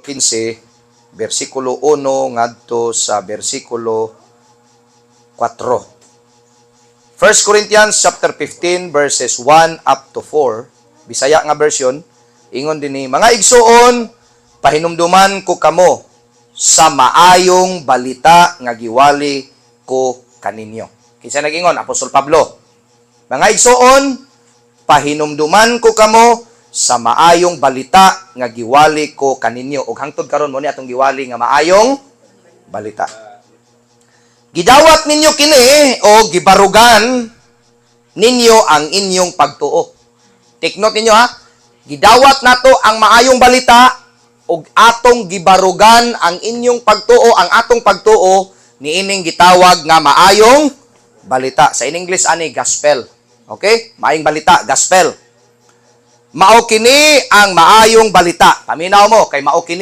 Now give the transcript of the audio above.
15, versikulo 1 ngadto sa versikulo 4. 1 Corinthians chapter 15 verses 1 up to 4, Bisaya nga version, ingon dinhi, mga igsuon, pahinumduman ko kamo sa maayong balita nga giwali ko kaninyo. Kinsa nag-ingon? Apostol Pablo. Mga igsuon, pahinumduman ko kamo sa maayong balita nga giwali ko kaninyo. Ug hangtod karon mo ni atong giwali nga maayong balita. Gidawat ninyo kini o gibarugan ninyo ang inyong pagtuo. Take note ninyo ha. Gidawat nato ang maayong balita ug atong gibarugan ang inyong pagtuo. Ang atong pagtuo niining gitawag nga maayong balita. Sa in English ani gospel. Okay? Maayong balita, gospel. Mao kini ang maayong balita. Paminaw mo kay mao kini